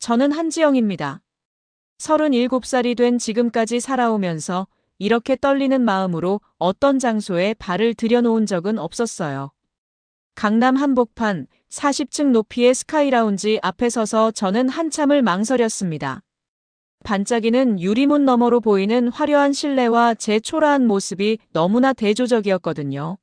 저는 한지영입니다. 37살이 된 지금까지 살아오면서 이렇게 떨리는 마음으로 어떤 장소에 발을 들여놓은 적은 없었어요. 강남 한복판 40층 높이의 스카이라운지 앞에 서서 저는 한참을 망설였습니다. 반짝이는 유리문 너머로 보이는 화려한 실내와 제 초라한 모습이 너무나 대조적이었거든요.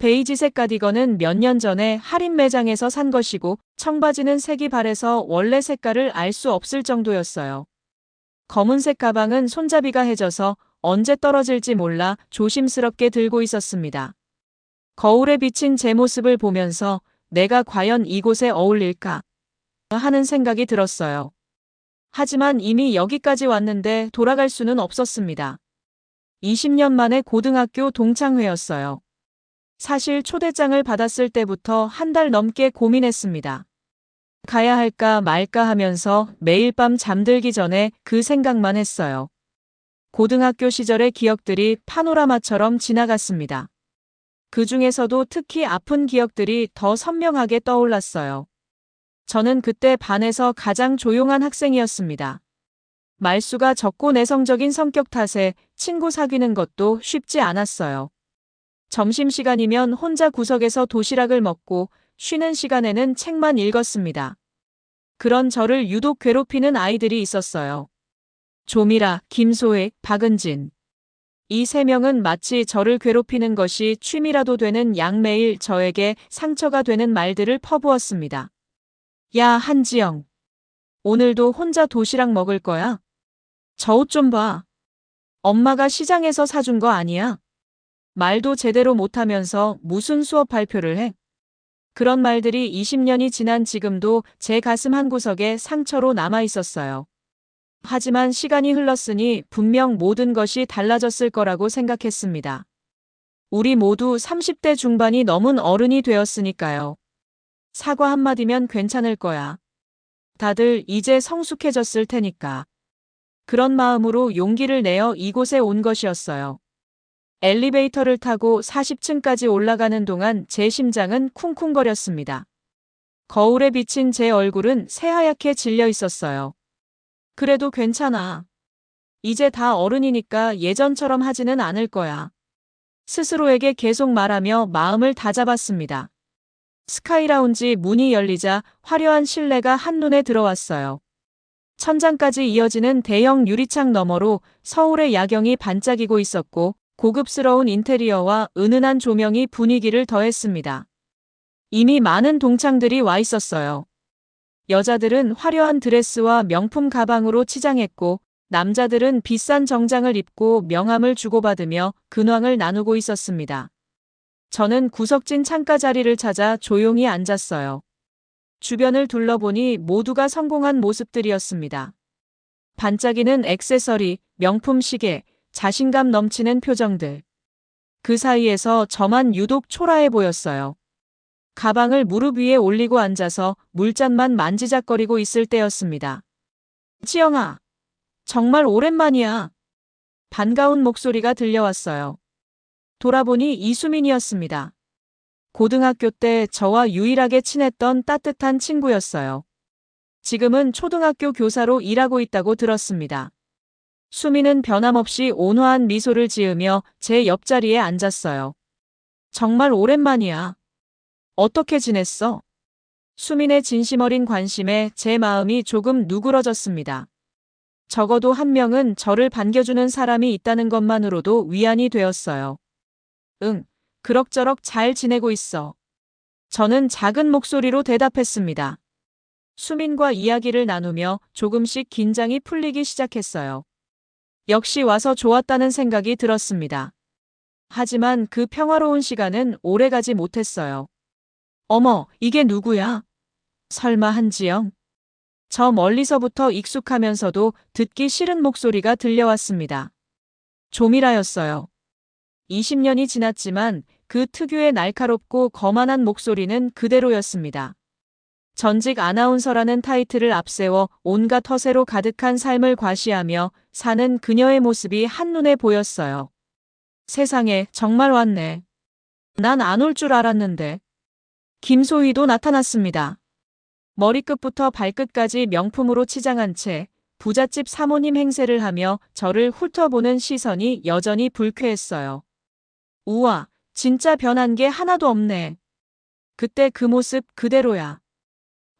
베이지색 가디건은 몇 년 전에 할인 매장에서 산 것이고 청바지는 색이 바래서 원래 색깔을 알 수 없을 정도였어요. 검은색 가방은 손잡이가 해져서 언제 떨어질지 몰라 조심스럽게 들고 있었습니다. 거울에 비친 제 모습을 보면서 내가 과연 이곳에 어울릴까 하는 생각이 들었어요. 하지만 이미 여기까지 왔는데 돌아갈 수는 없었습니다. 20년 만에 고등학교 동창회였어요. 사실 초대장을 받았을 때부터 한 달 넘게 고민했습니다. 가야 할까 말까 하면서 매일 밤 잠들기 전에 그 생각만 했어요. 고등학교 시절의 기억들이 파노라마처럼 지나갔습니다. 그 중에서도 특히 아픈 기억들이 더 선명하게 떠올랐어요. 저는 그때 반에서 가장 조용한 학생이었습니다. 말수가 적고 내성적인 성격 탓에 친구 사귀는 것도 쉽지 않았어요. 점심시간이면 혼자 구석에서 도시락을 먹고 쉬는 시간에는 책만 읽었습니다. 그런 저를 유독 괴롭히는 아이들이 있었어요. 조미라, 김소혜, 박은진. 이 세 명은 마치 저를 괴롭히는 것이 취미라도 되는 양 매일 저에게 상처가 되는 말들을 퍼부었습니다. 야, 한지영. 오늘도 혼자 도시락 먹을 거야? 저 옷 좀 봐. 엄마가 시장에서 사준 거 아니야? 말도 제대로 못하면서 무슨 수업 발표를 해? 그런 말들이 20년이 지난 지금도 제 가슴 한구석에 상처로 남아 있었어요. 하지만 시간이 흘렀으니 분명 모든 것이 달라졌을 거라고 생각했습니다. 우리 모두 30대 중반이 넘은 어른이 되었으니까요. 사과 한마디면 괜찮을 거야. 다들 이제 성숙해졌을 테니까. 그런 마음으로 용기를 내어 이곳에 온 것이었어요. 엘리베이터를 타고 40층까지 올라가는 동안 제 심장은 쿵쿵거렸습니다. 거울에 비친 제 얼굴은 새하얗게 질려 있었어요. 그래도 괜찮아. 이제 다 어른이니까 예전처럼 하지는 않을 거야. 스스로에게 계속 말하며 마음을 다잡았습니다. 스카이라운지 문이 열리자 화려한 실내가 한눈에 들어왔어요. 천장까지 이어지는 대형 유리창 너머로 서울의 야경이 반짝이고 있었고 고급스러운 인테리어와 은은한 조명이 분위기를 더했습니다. 이미 많은 동창들이 와 있었어요. 여자들은 화려한 드레스와 명품 가방으로 치장했고 남자들은 비싼 정장을 입고 명함을 주고받으며 근황을 나누고 있었습니다. 저는 구석진 창가 자리를 찾아 조용히 앉았어요. 주변을 둘러보니 모두가 성공한 모습들이었습니다. 반짝이는 액세서리, 명품 시계, 자신감 넘치는 표정들. 그 사이에서 저만 유독 초라해 보였어요. 가방을 무릎 위에 올리고 앉아서 물잔만 만지작거리고 있을 때였습니다. 지영아, 정말 오랜만이야. 반가운 목소리가 들려왔어요. 돌아보니 이수민이었습니다. 고등학교 때 저와 유일하게 친했던 따뜻한 친구였어요. 지금은 초등학교 교사로 일하고 있다고 들었습니다. 수민은 변함없이 온화한 미소를 지으며 제 옆자리에 앉았어요. 정말 오랜만이야. 어떻게 지냈어? 수민의 진심 어린 관심에 제 마음이 조금 누그러졌습니다. 적어도 한 명은 저를 반겨주는 사람이 있다는 것만으로도 위안이 되었어요. 응, 그럭저럭 잘 지내고 있어. 저는 작은 목소리로 대답했습니다. 수민과 이야기를 나누며 조금씩 긴장이 풀리기 시작했어요. 역시 와서 좋았다는 생각이 들었습니다. 하지만 그 평화로운 시간은 오래가지 못했어요. 어머, 이게 누구야? 설마 한지영? 저 멀리서부터 익숙하면서도 듣기 싫은 목소리가 들려왔습니다. 조미라였어요. 20년이 지났지만 그 특유의 날카롭고 거만한 목소리는 그대로였습니다. 전직 아나운서라는 타이틀을 앞세워 온갖 허세로 가득한 삶을 과시하며 사는 그녀의 모습이 한눈에 보였어요. 세상에, 정말 왔네. 난 안 올 줄 알았는데. 김소희도 나타났습니다. 머리끝부터 발끝까지 명품으로 치장한 채 부잣집 사모님 행세를 하며 저를 훑어보는 시선이 여전히 불쾌했어요. 우와, 진짜 변한 게 하나도 없네. 그때 그 모습 그대로야.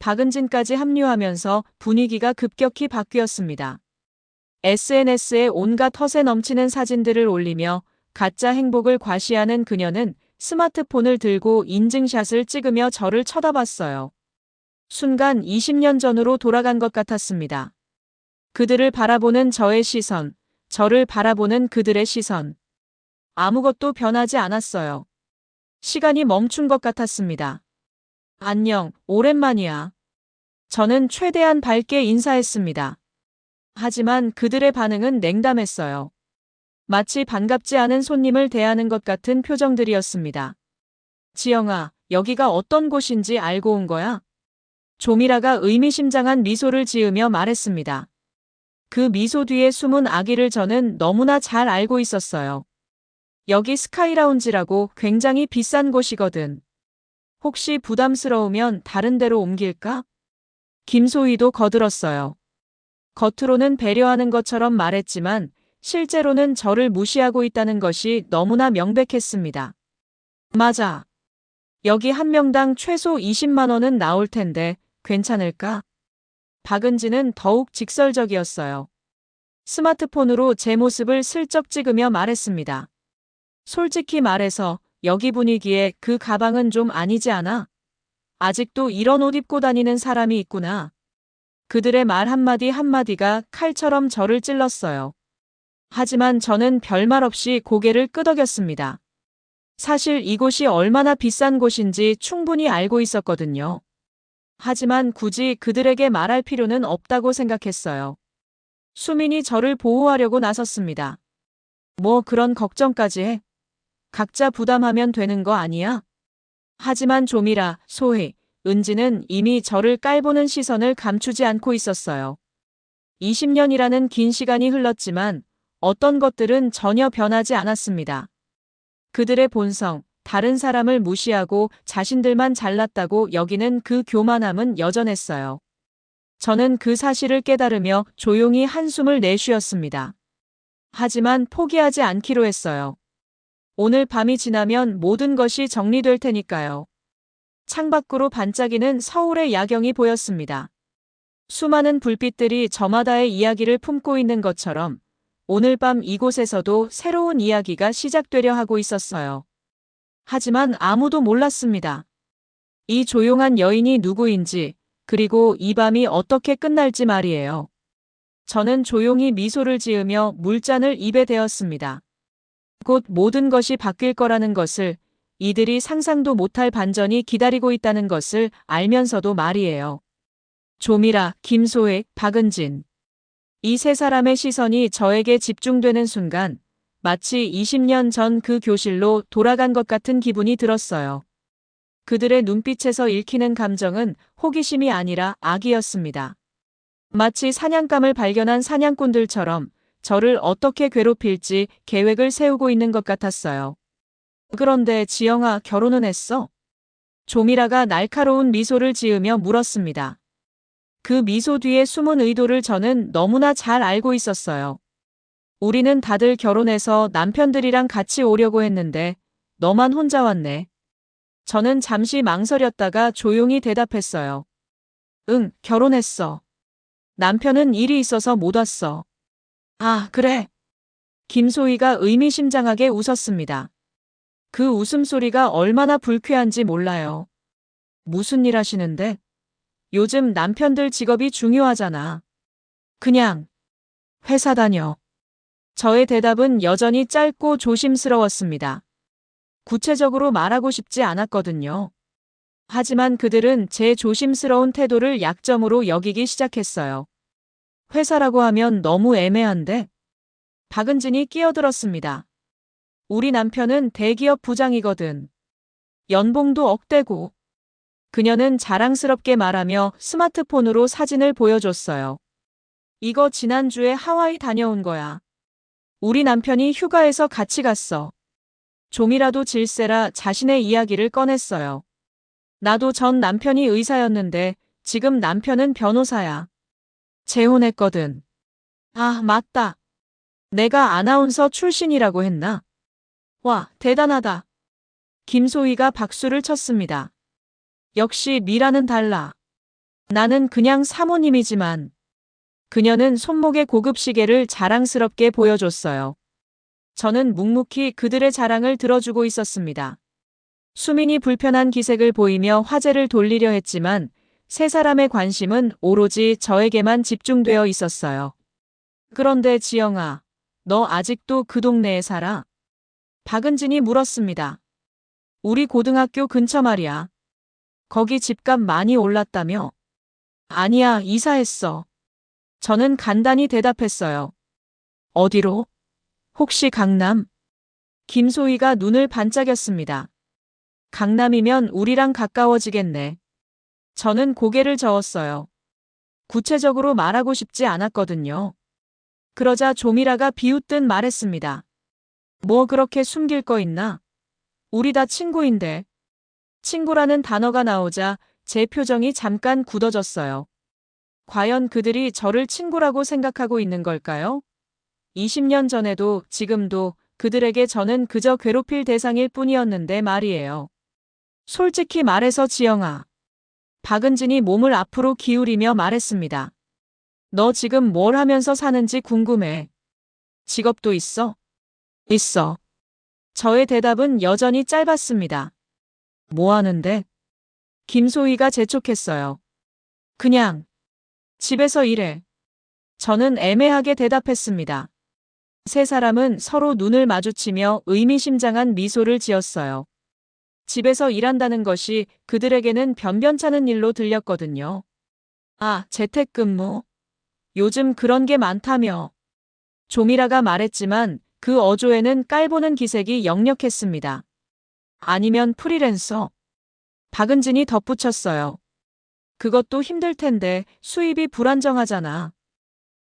박은진까지 합류하면서 분위기가 급격히 바뀌었습니다. SNS에 온갖 허세 넘치는 사진들을 올리며 가짜 행복을 과시하는 그녀는 스마트폰을 들고 인증샷을 찍으며 저를 쳐다봤어요. 순간 20년 전으로 돌아간 것 같았습니다. 그들을 바라보는 저의 시선, 저를 바라보는 그들의 시선. 아무것도 변하지 않았어요. 시간이 멈춘 것 같았습니다. 안녕, 오랜만이야. 저는 최대한 밝게 인사했습니다. 하지만 그들의 반응은 냉담했어요. 마치 반갑지 않은 손님을 대하는 것 같은 표정들이었습니다. 지영아, 여기가 어떤 곳인지 알고 온 거야? 조미라가 의미심장한 미소를 지으며 말했습니다. 그 미소 뒤에 숨은 악의를 저는 너무나 잘 알고 있었어요. 여기 스카이라운지라고 굉장히 비싼 곳이거든. 혹시 부담스러우면 다른 데로 옮길까? 김소희도 거들었어요. 겉으로는 배려하는 것처럼 말했지만 실제로는 저를 무시하고 있다는 것이 너무나 명백했습니다. 맞아. 여기 한 명당 최소 20만 원은 나올 텐데 괜찮을까? 박은진은 더욱 직설적이었어요. 스마트폰으로 제 모습을 슬쩍 찍으며 말했습니다. 솔직히 말해서 여기 분위기에 그 가방은 좀 아니지 않아? 아직도 이런 옷 입고 다니는 사람이 있구나. 그들의 말 한마디 한마디가 칼처럼 저를 찔렀어요. 하지만 저는 별말 없이 고개를 끄덕였습니다. 사실 이곳이 얼마나 비싼 곳인지 충분히 알고 있었거든요. 하지만 굳이 그들에게 말할 필요는 없다고 생각했어요. 수민이 저를 보호하려고 나섰습니다. 뭐 그런 걱정까지 해? 각자 부담하면 되는 거 아니야? 하지만 조미라, 소희, 은지는 이미 저를 깔보는 시선을 감추지 않고 있었어요. 20년이라는 긴 시간이 흘렀지만 어떤 것들은 전혀 변하지 않았습니다. 그들의 본성, 다른 사람을 무시하고 자신들만 잘났다고 여기는 그 교만함은 여전했어요. 저는 그 사실을 깨달으며 조용히 한숨을 내쉬었습니다. 하지만 포기하지 않기로 했어요. 오늘 밤이 지나면 모든 것이 정리될 테니까요. 창밖으로 반짝이는 서울의 야경이 보였습니다. 수많은 불빛들이 저마다의 이야기를 품고 있는 것처럼 오늘 밤 이곳에서도 새로운 이야기가 시작되려 하고 있었어요. 하지만 아무도 몰랐습니다. 이 조용한 여인이 누구인지, 그리고 이 밤이 어떻게 끝날지 말이에요. 저는 조용히 미소를 지으며 물잔을 입에 대었습니다. 곧 모든 것이 바뀔 거라는 것을, 이들이 상상도 못할 반전이 기다리고 있다는 것을 알면서도 말이에요. 조미라, 김소혜, 박은진. 이 세 사람의 시선이 저에게 집중되는 순간 마치 20년 전 그 교실로 돌아간 것 같은 기분이 들었어요. 그들의 눈빛에서 읽히는 감정은 호기심이 아니라 악이었습니다. 마치 사냥감을 발견한 사냥꾼들처럼 저를 어떻게 괴롭힐지 계획을 세우고 있는 것 같았어요. 그런데 지영아, 결혼은 했어? 조미라가 날카로운 미소를 지으며 물었습니다. 그 미소 뒤에 숨은 의도를 저는 너무나 잘 알고 있었어요. 우리는 다들 결혼해서 남편들이랑 같이 오려고 했는데 너만 혼자 왔네. 저는 잠시 망설였다가 조용히 대답했어요. 응, 결혼했어. 남편은 일이 있어서 못 왔어. 아, 그래. 김소희가 의미심장하게 웃었습니다. 그 웃음소리가 얼마나 불쾌한지 몰라요. 무슨 일 하시는데? 요즘 남편들 직업이 중요하잖아. 그냥 회사 다녀. 저의 대답은 여전히 짧고 조심스러웠습니다. 구체적으로 말하고 싶지 않았거든요. 하지만 그들은 제 조심스러운 태도를 약점으로 여기기 시작했어요. 회사라고 하면 너무 애매한데? 박은진이 끼어들었습니다. 우리 남편은 대기업 부장이거든. 연봉도 억대고. 그녀는 자랑스럽게 말하며 스마트폰으로 사진을 보여줬어요. 이거 지난주에 하와이 다녀온 거야. 우리 남편이 휴가에서 같이 갔어. 좀이라도 질세라 자신의 이야기를 꺼냈어요. 나도 전 남편이 의사였는데 지금 남편은 변호사야. 재혼했거든. 아, 맞다. 내가 아나운서 출신이라고 했나? 와, 대단하다. 김소희가 박수를 쳤습니다. 역시 미라는 달라. 나는 그냥 사모님이지만 그녀는 손목의 고급 시계를 자랑스럽게 보여줬어요. 저는 묵묵히 그들의 자랑을 들어주고 있었습니다. 수민이 불편한 기색을 보이며 화제를 돌리려 했지만 세 사람의 관심은 오로지 저에게만 집중되어 있었어요. 그런데 지영아, 너 아직도 그 동네에 살아? 박은진이 물었습니다. 우리 고등학교 근처 말이야. 거기 집값 많이 올랐다며? 아니야, 이사했어. 저는 간단히 대답했어요. 어디로? 혹시 강남? 김소희가 눈을 반짝였습니다. 강남이면 우리랑 가까워지겠네. 저는 고개를 저었어요. 구체적으로 말하고 싶지 않았거든요. 그러자 조미라가 비웃듯 말했습니다. 뭐 그렇게 숨길 거 있나? 우리 다 친구인데. 친구라는 단어가 나오자 제 표정이 잠깐 굳어졌어요. 과연 그들이 저를 친구라고 생각하고 있는 걸까요? 20년 전에도 지금도 그들에게 저는 그저 괴롭힐 대상일 뿐이었는데 말이에요. 솔직히 말해서 지영아. 박은진이 몸을 앞으로 기울이며 말했습니다. 너 지금 뭘 하면서 사는지 궁금해. 직업도 있어? 있어. 저의 대답은 여전히 짧았습니다. 뭐 하는데? 김소희가 재촉했어요. 그냥 집에서 일해. 저는 애매하게 대답했습니다. 세 사람은 서로 눈을 마주치며 의미심장한 미소를 지었어요. 집에서 일한다는 것이 그들에게는 변변찮은 일로 들렸거든요. 아, 재택근무. 요즘 그런 게 많다며. 조미라가 말했지만 그 어조에는 깔보는 기색이 역력했습니다. 아니면 프리랜서. 박은진이 덧붙였어요. 그것도 힘들 텐데 수입이 불안정하잖아.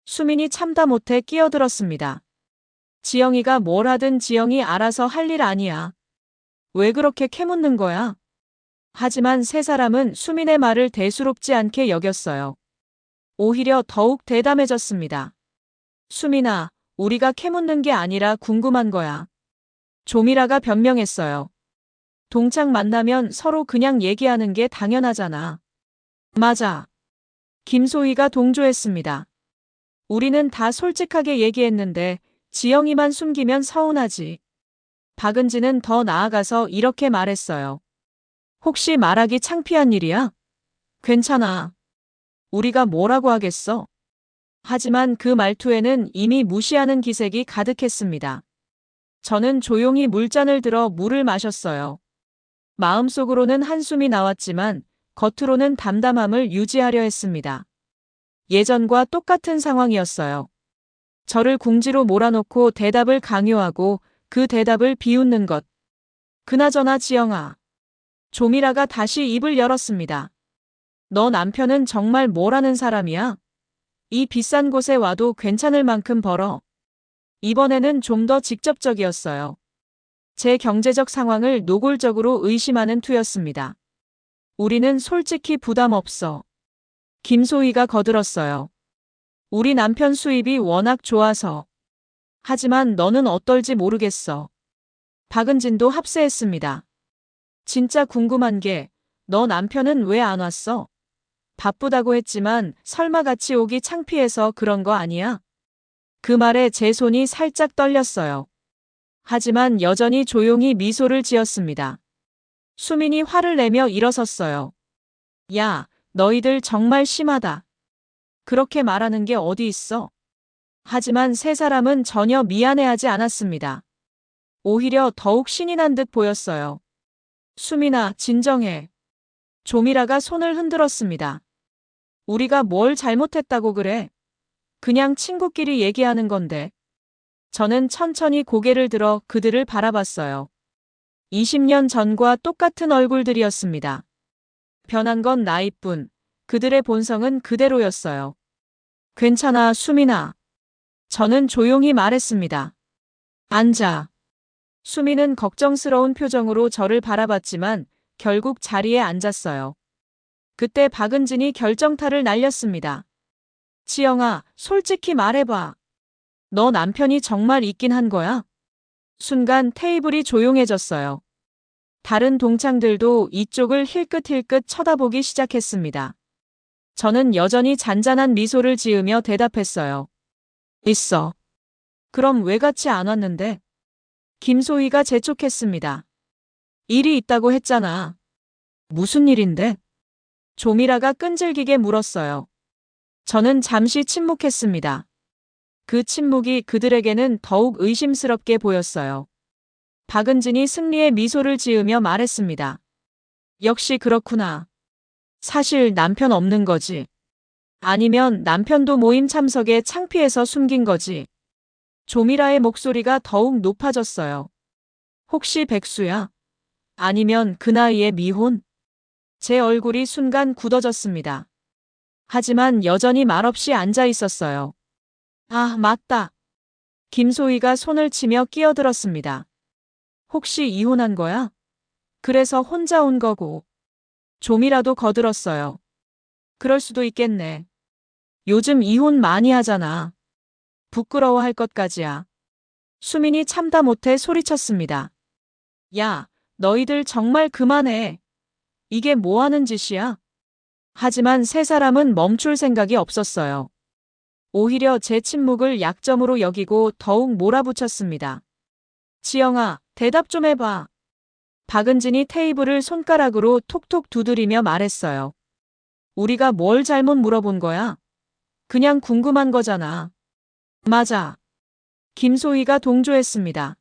수민이 참다 못해 끼어들었습니다. 지영이가 뭘 하든 지영이 알아서 할 일 아니야. 왜 그렇게 캐묻는 거야? 하지만 세 사람은 수민의 말을 대수롭지 않게 여겼어요. 오히려 더욱 대담해졌습니다. 수민아, 우리가 캐묻는 게 아니라 궁금한 거야. 조미라가 변명했어요. 동창 만나면 서로 그냥 얘기하는 게 당연하잖아. 맞아. 김소희가 동조했습니다. 우리는 다 솔직하게 얘기했는데 지영이만 숨기면 서운하지. 박은진은 더 나아가서 이렇게 말했어요. 혹시 말하기 창피한 일이야? 괜찮아. 우리가 뭐라고 하겠어? 하지만 그 말투에는 이미 무시하는 기색이 가득했습니다. 저는 조용히 물잔을 들어 물을 마셨어요. 마음속으로는 한숨이 나왔지만 겉으로는 담담함을 유지하려 했습니다. 예전과 똑같은 상황이었어요. 저를 궁지로 몰아놓고 대답을 강요하고 그 대답을 비웃는 것. 그나저나 지영아. 조미라가 다시 입을 열었습니다. 너 남편은 정말 뭘 하는 사람이야? 이 비싼 곳에 와도 괜찮을 만큼 벌어. 이번에는 좀 더 직접적이었어요. 제 경제적 상황을 노골적으로 의심하는 투였습니다. 우리는 솔직히 부담 없어. 김소희가 거들었어요. 우리 남편 수입이 워낙 좋아서. 하지만 너는 어떨지 모르겠어. 박은진도 합세했습니다. 진짜 궁금한 게 너 남편은 왜 안 왔어? 바쁘다고 했지만 설마 같이 오기 창피해서 그런 거 아니야? 그 말에 제 손이 살짝 떨렸어요. 하지만 여전히 조용히 미소를 지었습니다. 수민이 화를 내며 일어섰어요. 야, 너희들 정말 심하다. 그렇게 말하는 게 어디 있어? 하지만 세 사람은 전혀 미안해하지 않았습니다. 오히려 더욱 신이 난 듯 보였어요. 수민아, 진정해. 조미라가 손을 흔들었습니다. 우리가 뭘 잘못했다고 그래? 그냥 친구끼리 얘기하는 건데. 저는 천천히 고개를 들어 그들을 바라봤어요. 20년 전과 똑같은 얼굴들이었습니다. 변한 건 나이뿐, 그들의 본성은 그대로였어요. 괜찮아, 수민아. 저는 조용히 말했습니다. 앉아. 수민은 걱정스러운 표정으로 저를 바라봤지만 결국 자리에 앉았어요. 그때 박은진이 결정타를 날렸습니다. 지영아, 솔직히 말해봐. 너 남편이 정말 있긴 한 거야? 순간 테이블이 조용해졌어요. 다른 동창들도 이쪽을 힐끗힐끗 쳐다보기 시작했습니다. 저는 여전히 잔잔한 미소를 지으며 대답했어요. 있어. 그럼 왜 같이 안 왔는데? 김소희가 재촉했습니다. 일이 있다고 했잖아. 무슨 일인데? 조미라가 끈질기게 물었어요. 저는 잠시 침묵했습니다. 그 침묵이 그들에게는 더욱 의심스럽게 보였어요. 박은진이 승리의 미소를 지으며 말했습니다. 역시 그렇구나. 사실 남편 없는 거지. 아니면 남편도 모임 참석에 창피해서 숨긴 거지. 조미라의 목소리가 더욱 높아졌어요. 혹시 백수야? 아니면 그 나이에 미혼? 제 얼굴이 순간 굳어졌습니다. 하지만 여전히 말없이 앉아 있었어요. 아, 맞다. 김소희가 손을 치며 끼어들었습니다. 혹시 이혼한 거야? 그래서 혼자 온 거고. 좀이라도 거들었어요. 그럴 수도 있겠네. 요즘 이혼 많이 하잖아. 부끄러워할 것까지야. 수민이 참다 못해 소리쳤습니다. 야, 너희들 정말 그만해. 이게 뭐 하는 짓이야? 하지만 세 사람은 멈출 생각이 없었어요. 오히려 제 침묵을 약점으로 여기고 더욱 몰아붙였습니다. 지영아, 대답 좀 해봐. 박은진이 테이블을 손가락으로 톡톡 두드리며 말했어요. 우리가 뭘 잘못 물어본 거야? 그냥 궁금한 거잖아. 맞아. 김소희가 동조했습니다.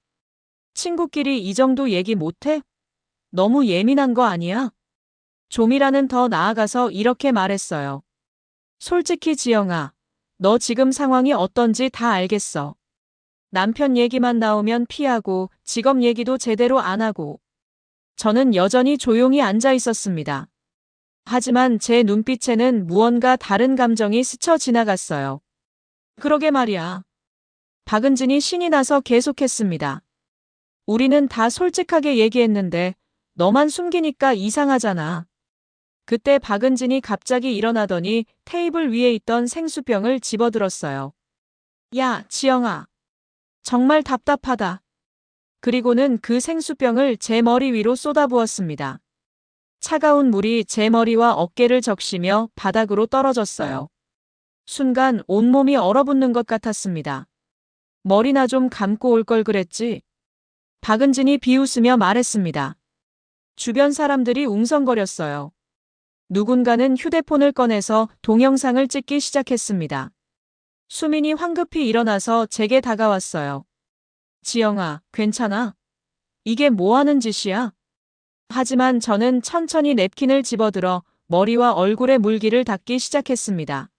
친구끼리 이 정도 얘기 못해? 너무 예민한 거 아니야? 조미라는 더 나아가서 이렇게 말했어요. 솔직히 지영아, 너 지금 상황이 어떤지 다 알겠어. 남편 얘기만 나오면 피하고 직업 얘기도 제대로 안 하고. 저는 여전히 조용히 앉아 있었습니다. 하지만 제 눈빛에는 무언가 다른 감정이 스쳐 지나갔어요. 그러게 말이야. 박은진이 신이 나서 계속했습니다. 우리는 다 솔직하게 얘기했는데 너만 숨기니까 이상하잖아. 그때 박은진이 갑자기 일어나더니 테이블 위에 있던 생수병을 집어들었어요. 야, 지영아. 정말 답답하다. 그리고는 그 생수병을 제 머리 위로 쏟아부었습니다. 차가운 물이 제 머리와 어깨를 적시며 바닥으로 떨어졌어요. 순간 온몸이 얼어붙는 것 같았습니다. 머리나 좀 감고 올 걸 그랬지. 박은진이 비웃으며 말했습니다. 주변 사람들이 웅성거렸어요. 누군가는 휴대폰을 꺼내서 동영상을 찍기 시작했습니다. 수민이 황급히 일어나서 제게 다가왔어요. 지영아, 괜찮아? 이게 뭐 하는 짓이야? 하지만 저는 천천히 냅킨을 집어들어 머리와 얼굴에 물기를 닦기 시작했습니다.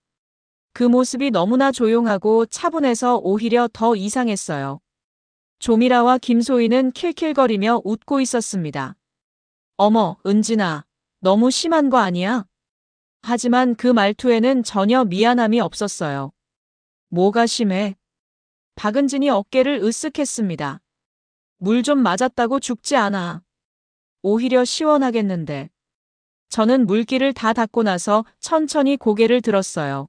그 모습이 너무나 조용하고 차분해서 오히려 더 이상했어요. 조미라와 김소희는 킬킬거리며 웃고 있었습니다. 어머, 은진아, 너무 심한 거 아니야? 하지만 그 말투에는 전혀 미안함이 없었어요. 뭐가 심해? 박은진이 어깨를 으쓱했습니다. 물 좀 맞았다고 죽지 않아. 오히려 시원하겠는데. 저는 물기를 다 닦고 나서 천천히 고개를 들었어요.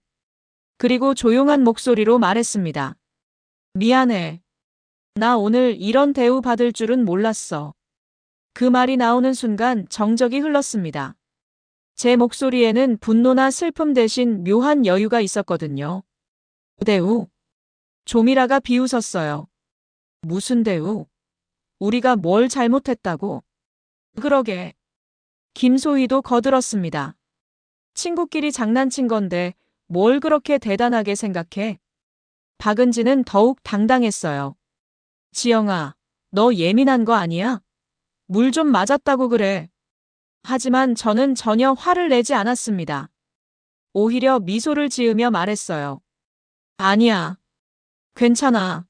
그리고 조용한 목소리로 말했습니다. 미안해. 나 오늘 이런 대우 받을 줄은 몰랐어. 그 말이 나오는 순간 정적이 흘렀습니다. 제 목소리에는 분노나 슬픔 대신 묘한 여유가 있었거든요. 대우? 조미라가 비웃었어요. 무슨 대우? 우리가 뭘 잘못했다고? 그러게. 김소희도 거들었습니다. 친구끼리 장난친 건데 뭘 그렇게 대단하게 생각해? 박은진은 더욱 당당했어요. 지영아, 너 예민한 거 아니야? 물 좀 맞았다고 그래. 하지만 저는 전혀 화를 내지 않았습니다. 오히려 미소를 지으며 말했어요. 아니야. 괜찮아.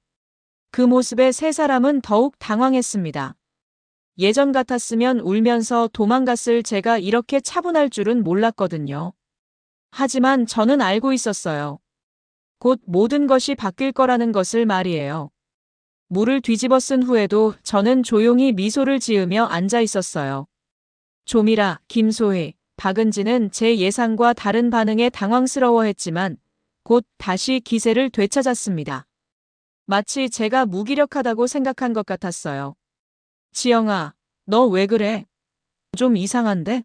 그 모습에 세 사람은 더욱 당황했습니다. 예전 같았으면 울면서 도망갔을 제가 이렇게 차분할 줄은 몰랐거든요. 하지만 저는 알고 있었어요. 곧 모든 것이 바뀔 거라는 것을 말이에요. 물을 뒤집어 쓴 후에도 저는 조용히 미소를 지으며 앉아 있었어요. 조미라, 김소희, 박은진은 제 예상과 다른 반응에 당황스러워했지만 곧 다시 기세를 되찾았습니다. 마치 제가 무기력하다고 생각한 것 같았어요. 지영아, 너 왜 그래? 좀 이상한데?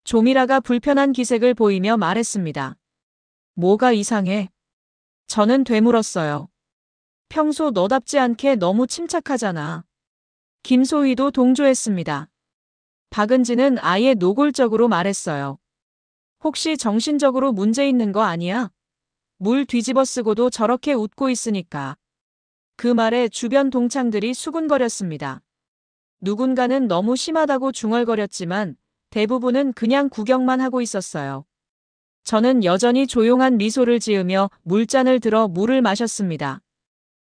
조미라가 불편한 기색을 보이며 말했습니다. 뭐가 이상해? 저는 되물었어요. 평소 너답지 않게 너무 침착하잖아. 김소희도 동조했습니다. 박은진은 아예 노골적으로 말했어요. 혹시 정신적으로 문제 있는 거 아니야? 물 뒤집어 쓰고도 저렇게 웃고 있으니까. 그 말에 주변 동창들이 수군거렸습니다. 누군가는 너무 심하다고 중얼거렸지만 대부분은 그냥 구경만 하고 있었어요. 저는 여전히 조용한 미소를 지으며 물잔을 들어 물을 마셨습니다.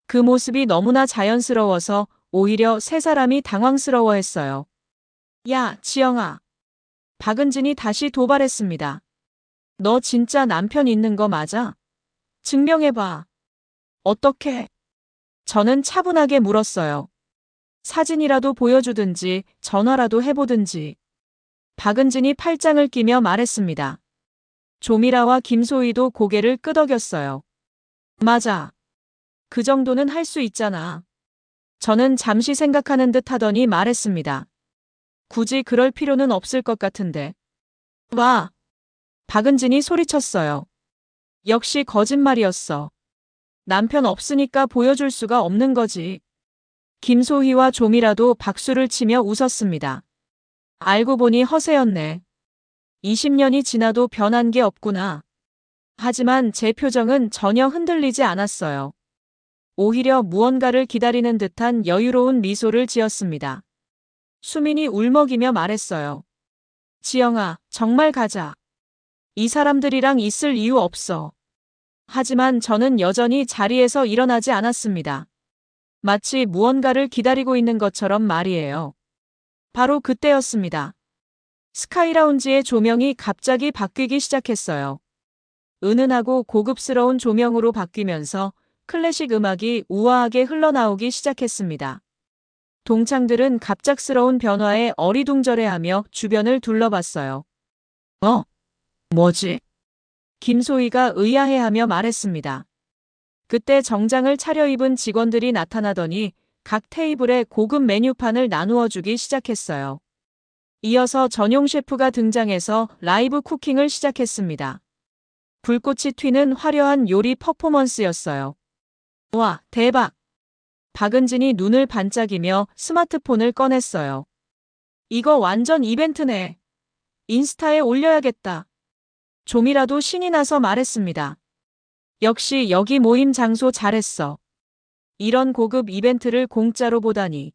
그 모습이 너무나 자연스러워서 오히려 세 사람이 당황스러워했어요. 야, 지영아. 박은진이 다시 도발했습니다. 너 진짜 남편 있는 거 맞아? 증명해봐. 어떻게? 저는 차분하게 물었어요. 사진이라도 보여주든지 전화라도 해보든지. 박은진이 팔짱을 끼며 말했습니다. 조미라와 김소희도 고개를 끄덕였어요. 맞아. 그 정도는 할 수 있잖아. 저는 잠시 생각하는 듯 하더니 말했습니다. 굳이 그럴 필요는 없을 것 같은데. 와! 박은진이 소리쳤어요. 역시 거짓말이었어. 남편 없으니까 보여줄 수가 없는 거지. 김소희와 조미라도 박수를 치며 웃었습니다. 알고 보니 허세였네. 20년이 지나도 변한 게 없구나. 하지만 제 표정은 전혀 흔들리지 않았어요. 오히려 무언가를 기다리는 듯한 여유로운 미소를 지었습니다. 수민이 울먹이며 말했어요. 지영아, 정말 가자. 이 사람들이랑 있을 이유 없어. 하지만 저는 여전히 자리에서 일어나지 않았습니다. 마치 무언가를 기다리고 있는 것처럼 말이에요. 바로 그때였습니다. 스카이라운지의 조명이 갑자기 바뀌기 시작했어요. 은은하고 고급스러운 조명으로 바뀌면서 클래식 음악이 우아하게 흘러나오기 시작했습니다. 동창들은 갑작스러운 변화에 어리둥절해하며 주변을 둘러봤어요. 뭐지? 김소희가 의아해하며 말했습니다. 그때 정장을 차려입은 직원들이 나타나더니 각 테이블에 고급 메뉴판을 나누어 주기 시작했어요. 이어서 전용 셰프가 등장해서 라이브 쿠킹을 시작했습니다. 불꽃이 튀는 화려한 요리 퍼포먼스였어요. 와, 대박! 박은진이 눈을 반짝이며 스마트폰을 꺼냈어요. 이거 완전 이벤트네. 인스타에 올려야겠다. 조미라도 신이 나서 말했습니다. 역시 여기 모임 장소 잘했어. 이런 고급 이벤트를 공짜로 보다니.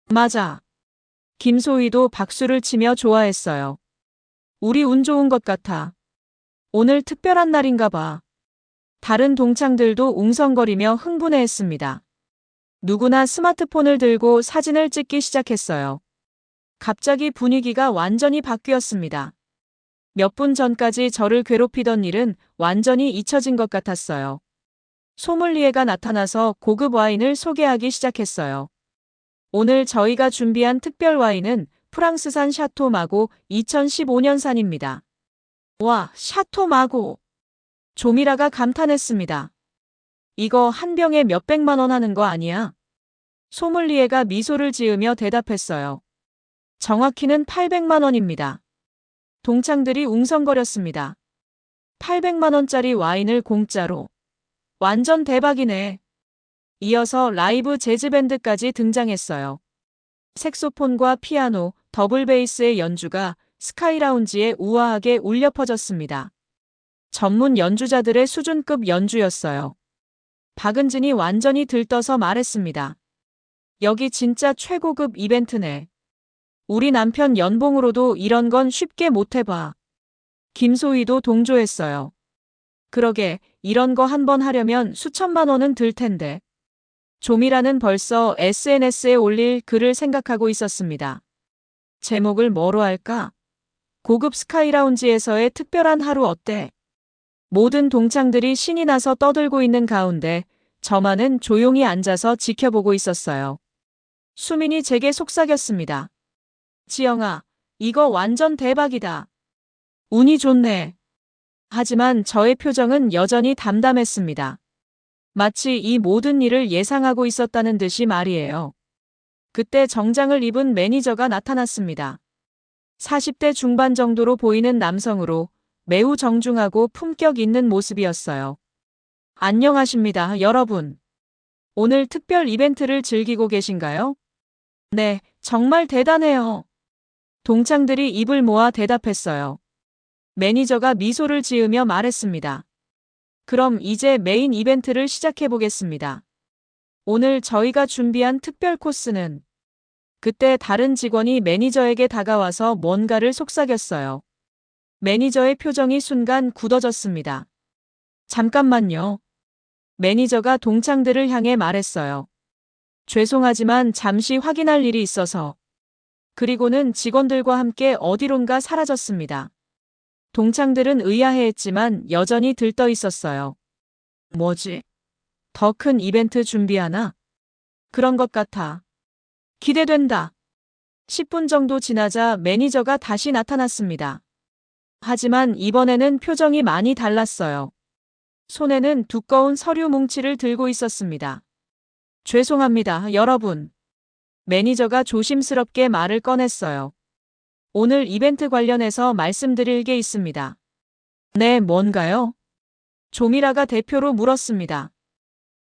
맞아. 김소희도 박수를 치며 좋아했어요. 우리 운 좋은 것 같아. 오늘 특별한 날인가 봐. 다른 동창들도 웅성거리며 흥분해했습니다. 누구나 스마트폰을 들고 사진을 찍기 시작했어요. 갑자기 분위기가 완전히 바뀌었습니다. 몇 분 전까지 저를 괴롭히던 일은 완전히 잊혀진 것 같았어요. 소믈리에가 나타나서 고급 와인을 소개하기 시작했어요. 오늘 저희가 준비한 특별 와인은 프랑스산 샤토 마고 2015년산입니다. 와, 샤토 마고. 조미라가 감탄했습니다. 이거 한 병에 몇백만 원 하는 거 아니야? 소믈리에가 미소를 지으며 대답했어요. 정확히는 800만 원입니다. 동창들이 웅성거렸습니다. 800만 원짜리 와인을 공짜로. 완전 대박이네. 이어서 라이브 재즈밴드까지 등장했어요. 색소폰과 피아노, 더블 베이스의 연주가 스카이라운지에 우아하게 울려 퍼졌습니다. 전문 연주자들의 수준급 연주였어요. 박은진이 완전히 들떠서 말했습니다. 여기 진짜 최고급 이벤트네. 우리 남편 연봉으로도 이런 건 쉽게 못 해봐. 김소희도 동조했어요. 그러게, 이런 거 한 번 하려면 수천만 원은 들 텐데. 조미라는 벌써 SNS에 올릴 글을 생각하고 있었습니다. 제목을 뭐로 할까? 고급 스카이라운지에서의 특별한 하루 어때? 모든 동창들이 신이 나서 떠들고 있는 가운데 저만은 조용히 앉아서 지켜보고 있었어요. 수민이 제게 속삭였습니다. 지영아, 이거 완전 대박이다. 운이 좋네. 하지만 저의 표정은 여전히 담담했습니다. 마치 이 모든 일을 예상하고 있었다는 듯이 말이에요. 그때 정장을 입은 매니저가 나타났습니다. 40대 중반 정도로 보이는 남성으로 매우 정중하고 품격 있는 모습이었어요. 안녕하십니다, 여러분. 오늘 특별 이벤트를 즐기고 계신가요? 네, 정말 대단해요. 동창들이 입을 모아 대답했어요. 매니저가 미소를 지으며 말했습니다. 그럼 이제 메인 이벤트를 시작해 보겠습니다. 오늘 저희가 준비한 특별 코스는 그때 다른 직원이 매니저에게 다가와서 뭔가를 속삭였어요. 매니저의 표정이 순간 굳어졌습니다. 잠깐만요. 매니저가 동창들을 향해 말했어요. 죄송하지만 잠시 확인할 일이 있어서. 그리고는 직원들과 함께 어디론가 사라졌습니다. 동창들은 의아해했지만 여전히 들떠 있었어요. 뭐지? 더 큰 이벤트 준비하나? 그런 것 같아. 기대된다. 10분 정도 지나자 매니저가 다시 나타났습니다. 하지만 이번에는 표정이 많이 달랐어요. 손에는 두꺼운 서류 뭉치를 들고 있었습니다. 죄송합니다, 여러분. 매니저가 조심스럽게 말을 꺼냈어요. 오늘 이벤트 관련해서 말씀드릴 게 있습니다. 네, 뭔가요? 조미라가 대표로 물었습니다.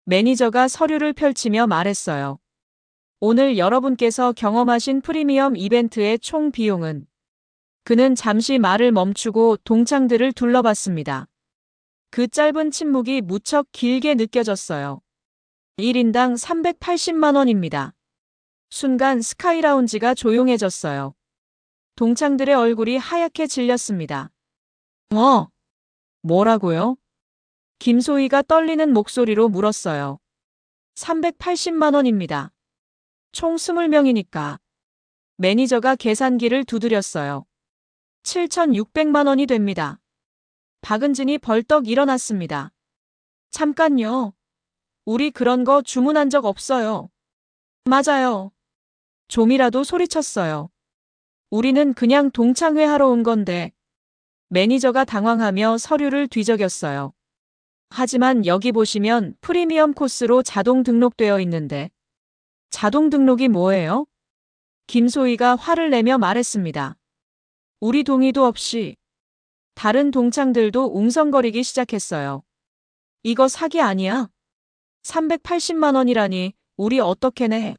매니저가 서류를 펼치며 말했어요. 오늘 여러분께서 경험하신 프리미엄 이벤트의 총 비용은. 그는 잠시 말을 멈추고 동창들을 둘러봤습니다. 그 짧은 침묵이 무척 길게 느껴졌어요. 1인당 380만 원입니다. 순간 스카이라운지가 조용해졌어요. 동창들의 얼굴이 하얗게 질렸습니다. 뭐라고요? 김소희가 떨리는 목소리로 물었어요. 380만 원입니다. 총 20명이니까. 매니저가 계산기를 두드렸어요. 7,600만 원이 됩니다. 박은진이 벌떡 일어났습니다. 잠깐요. 우리 그런 거 주문한 적 없어요. 맞아요. 좀이라도 소리쳤어요. 우리는 그냥 동창회하러 온 건데. 매니저가 당황하며 서류를 뒤적였어요. 하지만 여기 보시면 프리미엄 코스로 자동 등록되어 있는데. 자동 등록이 뭐예요? 김소희가 화를 내며 말했습니다. 우리 동의도 없이. 다른 동창들도 웅성거리기 시작했어요. 이거 사기 아니야? 380만 원이라니 우리 어떻게 내?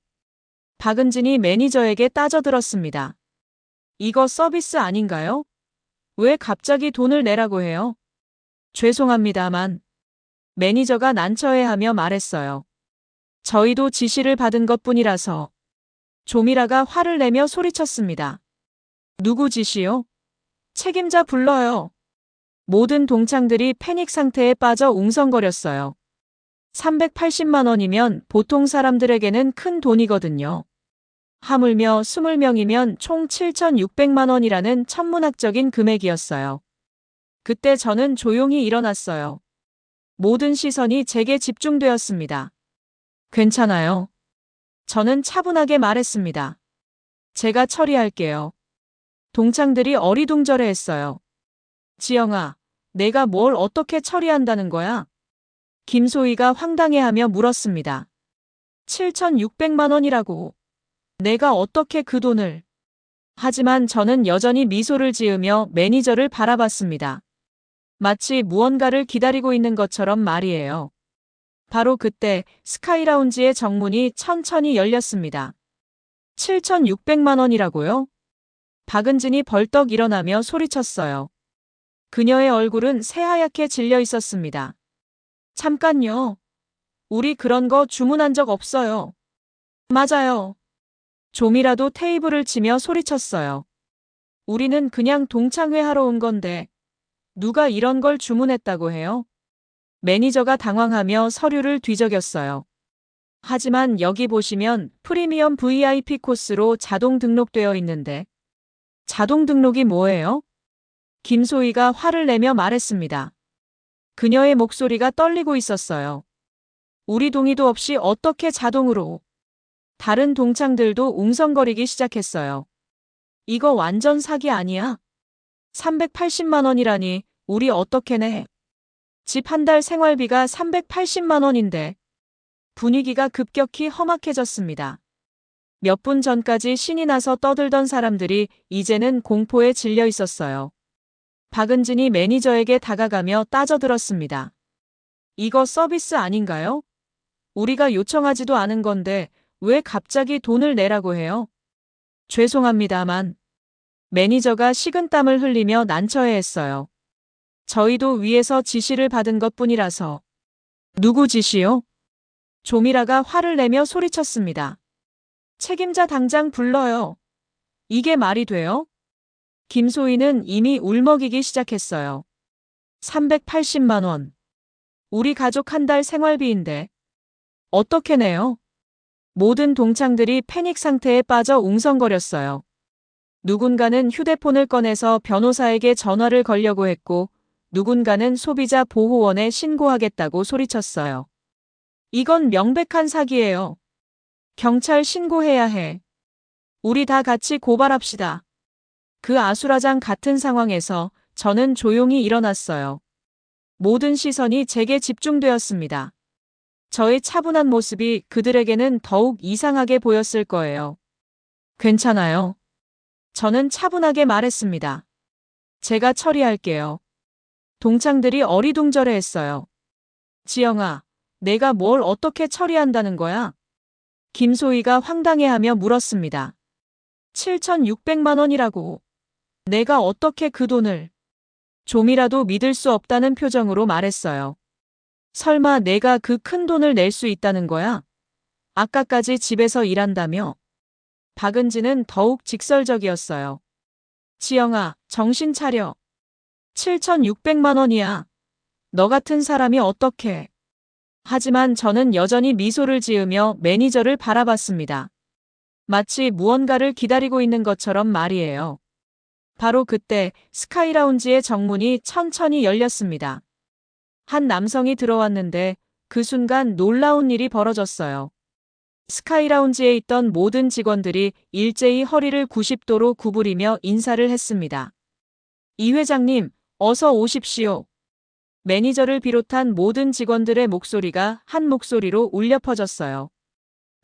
박은진이 매니저에게 따져들었습니다. 이거 서비스 아닌가요? 왜 갑자기 돈을 내라고 해요? 죄송합니다만. 매니저가 난처해하며 말했어요. 저희도 지시를 받은 것뿐이라서. 조미라가 화를 내며 소리쳤습니다. 누구 지시요? 책임자 불러요. 모든 동창들이 패닉 상태에 빠져 웅성거렸어요. 380만 원이면 보통 사람들에게는 큰 돈이거든요. 하물며 20명이면 총 7,600만 원이라는 천문학적인 금액이었어요. 그때 저는 조용히 일어났어요. 모든 시선이 제게 집중되었습니다. 괜찮아요. 저는 차분하게 말했습니다. 제가 처리할게요. 동창들이 어리둥절해했어요. 지영아, 내가 뭘 어떻게 처리한다는 거야? 김소희가 황당해하며 물었습니다. 7,600만 원이라고. 내가 어떻게 그 돈을. 하지만 저는 여전히 미소를 지으며 매니저를 바라봤습니다. 마치 무언가를 기다리고 있는 것처럼 말이에요. 바로 그때 스카이라운지의 정문이 천천히 열렸습니다. 7,600만 원이라고요? 박은진이 벌떡 일어나며 소리쳤어요. 그녀의 얼굴은 새하얗게 질려 있었습니다. 잠깐요. 우리 그런 거 주문한 적 없어요. 맞아요. 좀이라도 테이블을 치며 소리쳤어요. 우리는 그냥 동창회 하러 온 건데 누가 이런 걸 주문했다고 해요? 매니저가 당황하며 서류를 뒤적였어요. 하지만 여기 보시면 프리미엄 VIP 코스로 자동 등록되어 있는데. 자동 등록이 뭐예요? 김소희가 화를 내며 말했습니다. 그녀의 목소리가 떨리고 있었어요. 우리 동의도 없이 어떻게 자동으로. 다른 동창들도 웅성거리기 시작했어요. 이거 완전 사기 아니야? 380만 원이라니 우리 어떻게 내? 집 한 달 생활비가 380만 원인데. 분위기가 급격히 험악해졌습니다. 몇 분 전까지 신이 나서 떠들던 사람들이 이제는 공포에 질려 있었어요. 박은진이 매니저에게 다가가며 따져들었습니다. 이거 서비스 아닌가요? 우리가 요청하지도 않은 건데 왜 갑자기 돈을 내라고 해요? 죄송합니다만. 매니저가 식은땀을 흘리며 난처해했어요. 저희도 위에서 지시를 받은 것뿐이라서. 누구 지시요? 조미라가 화를 내며 소리쳤습니다. 책임자 당장 불러요. 이게 말이 돼요? 김소희는 이미 울먹이기 시작했어요. 380만 원. 우리 가족 한 달 생활비인데. 어떻게 내요? 모든 동창들이 패닉 상태에 빠져 웅성거렸어요. 누군가는 휴대폰을 꺼내서 변호사에게 전화를 걸려고 했고, 누군가는 소비자 보호원에 신고하겠다고 소리쳤어요. 이건 명백한 사기예요. 경찰 신고해야 해. 우리 다 같이 고발합시다. 그 아수라장 같은 상황에서 저는 조용히 일어났어요. 모든 시선이 제게 집중되었습니다. 저의 차분한 모습이 그들에게는 더욱 이상하게 보였을 거예요. 괜찮아요. 저는 차분하게 말했습니다. 제가 처리할게요. 동창들이 어리둥절해했어요. 지영아, 내가 뭘 어떻게 처리한다는 거야? 김소희가 황당해하며 물었습니다. 7,600만 원이라고. 내가 어떻게 그 돈을. 좀이라도 믿을 수 없다는 표정으로 말했어요. 설마 내가 그 큰 돈을 낼 수 있다는 거야? 아까까지 집에서 일한다며? 박은진은 더욱 직설적이었어요. 지영아, 정신 차려. 7,600만 원이야. 너 같은 사람이 어떻게. 하지만 저는 여전히 미소를 지으며 매니저를 바라봤습니다. 마치 무언가를 기다리고 있는 것처럼 말이에요. 바로 그때 스카이라운지의 정문이 천천히 열렸습니다. 한 남성이 들어왔는데 그 순간 놀라운 일이 벌어졌어요. 스카이라운지에 있던 모든 직원들이 일제히 허리를 90도로 구부리며 인사를 했습니다. 이 회장님, 어서 오십시오. 매니저를 비롯한 모든 직원들의 목소리가 한 목소리로 울려 퍼졌어요.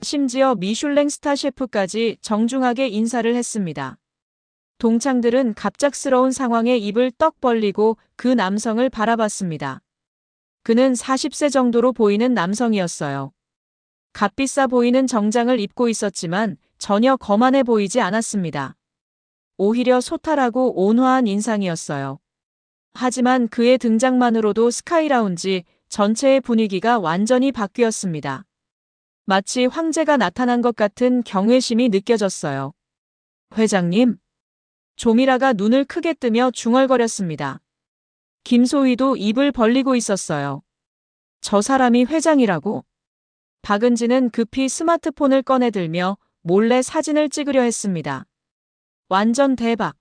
심지어 미슐랭 스타 셰프까지 정중하게 인사를 했습니다. 동창들은 갑작스러운 상황에 입을 떡 벌리고 그 남성을 바라봤습니다. 그는 40세 정도로 보이는 남성이었어요. 값비싸 보이는 정장을 입고 있었지만 전혀 거만해 보이지 않았습니다. 오히려 소탈하고 온화한 인상이었어요. 하지만 그의 등장만으로도 스카이라운지 전체의 분위기가 완전히 바뀌었습니다. 마치 황제가 나타난 것 같은 경외심이 느껴졌어요. 회장님? 조미라가 눈을 크게 뜨며 중얼거렸습니다. 김소희도 입을 벌리고 있었어요. 저 사람이 회장이라고? 박은진은 급히 스마트폰을 꺼내들며 몰래 사진을 찍으려 했습니다. 완전 대박.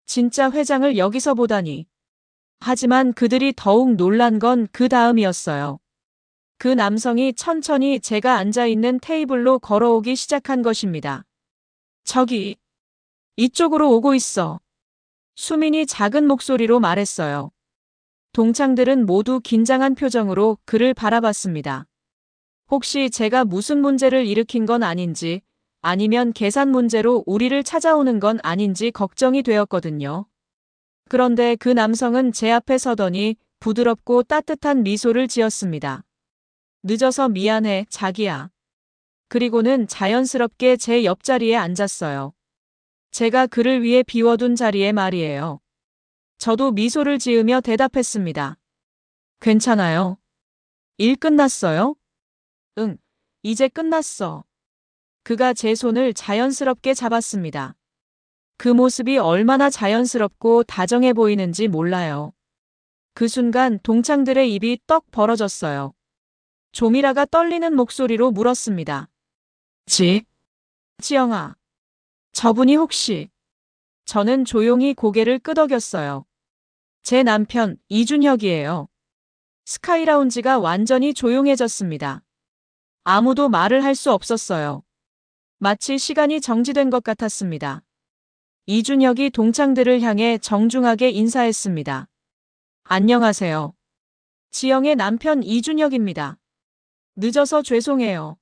진짜 회장을 여기서 보다니. 하지만 그들이 더욱 놀란 건 그 다음이었어요. 그 남성이 천천히 제가 앉아있는 테이블로 걸어오기 시작한 것입니다. 저기, 이쪽으로 오고 있어. 수민이 작은 목소리로 말했어요. 동창들은 모두 긴장한 표정으로 그를 바라봤습니다. 혹시 제가 무슨 문제를 일으킨 건 아닌지, 아니면 계산 문제로 우리를 찾아오는 건 아닌지 걱정이 되었거든요. 그런데 그 남성은 제 앞에 서더니 부드럽고 따뜻한 미소를 지었습니다. 늦어서 미안해, 자기야. 그리고는 자연스럽게 제 옆자리에 앉았어요. 제가 그를 위해 비워둔 자리에 말이에요. 저도 미소를 지으며 대답했습니다. 괜찮아요. 일 끝났어요? 응, 이제 끝났어. 그가 제 손을 자연스럽게 잡았습니다. 그 모습이 얼마나 자연스럽고 다정해 보이는지 몰라요. 그 순간 동창들의 입이 떡 벌어졌어요. 조미라가 떨리는 목소리로 물었습니다. 지영아. 저분이 혹시. 저는 조용히 고개를 끄덕였어요. 제 남편 이준혁이에요. 스카이라운지가 완전히 조용해졌습니다. 아무도 말을 할 수 없었어요. 마치 시간이 정지된 것 같았습니다. 이준혁이 동창들을 향해 정중하게 인사했습니다. 안녕하세요. 지영의 남편 이준혁입니다. 늦어서 죄송해요.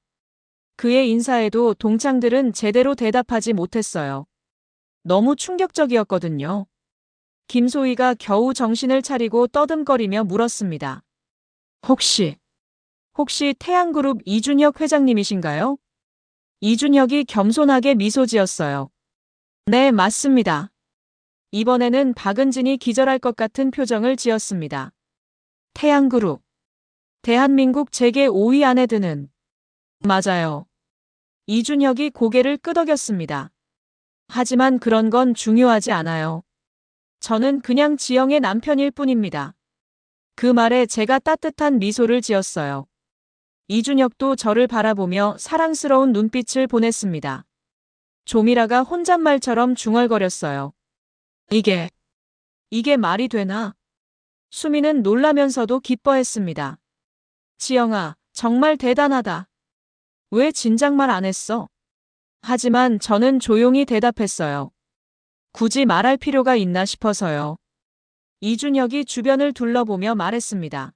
그의 인사에도 동창들은 제대로 대답하지 못했어요. 너무 충격적이었거든요. 김소희가 겨우 정신을 차리고 떠듬거리며 물었습니다. 혹시 태양그룹 이준혁 회장님이신가요? 이준혁이 겸손하게 미소 지었어요. 네, 맞습니다. 이번에는 박은진이 기절할 것 같은 표정을 지었습니다. 태양그룹. 대한민국 재계 5위 안에 드는. 맞아요. 이준혁이 고개를 끄덕였습니다. 하지만 그런 건 중요하지 않아요. 저는 그냥 지영의 남편일 뿐입니다. 그 말에 제가 따뜻한 미소를 지었어요. 이준혁도 저를 바라보며 사랑스러운 눈빛을 보냈습니다. 조미라가 혼잣말처럼 중얼거렸어요. 이게 말이 되나? 수미는 놀라면서도 기뻐했습니다. 지영아, 정말 대단하다. 왜 진작 말 안 했어? 하지만 저는 조용히 대답했어요. 굳이 말할 필요가 있나 싶어서요. 이준혁이 주변을 둘러보며 말했습니다.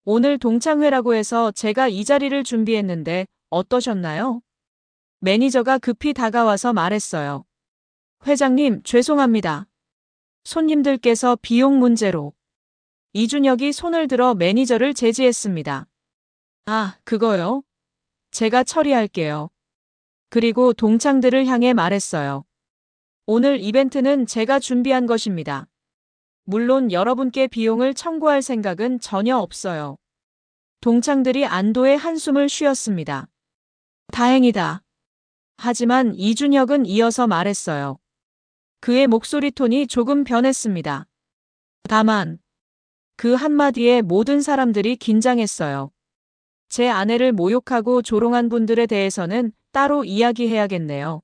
오늘 동창회라고 해서 제가 이 자리를 준비했는데 어떠셨나요? 매니저가 급히 다가와서 말했어요. 회장님, 죄송합니다. 손님들께서 비용 문제로. 이준혁이 손을 들어 매니저를 제지했습니다. 아, 그거요? 제가 처리할게요. 그리고 동창들을 향해 말했어요. 오늘 이벤트는 제가 준비한 것입니다. 물론 여러분께 비용을 청구할 생각은 전혀 없어요. 동창들이 안도의 한숨을 쉬었습니다. 다행이다. 하지만 이준혁은 이어서 말했어요. 그의 목소리 톤이 조금 변했습니다. 다만 그 한마디에 모든 사람들이 긴장했어요. 제 아내를 모욕하고 조롱한 분들에 대해서는 따로 이야기해야겠네요.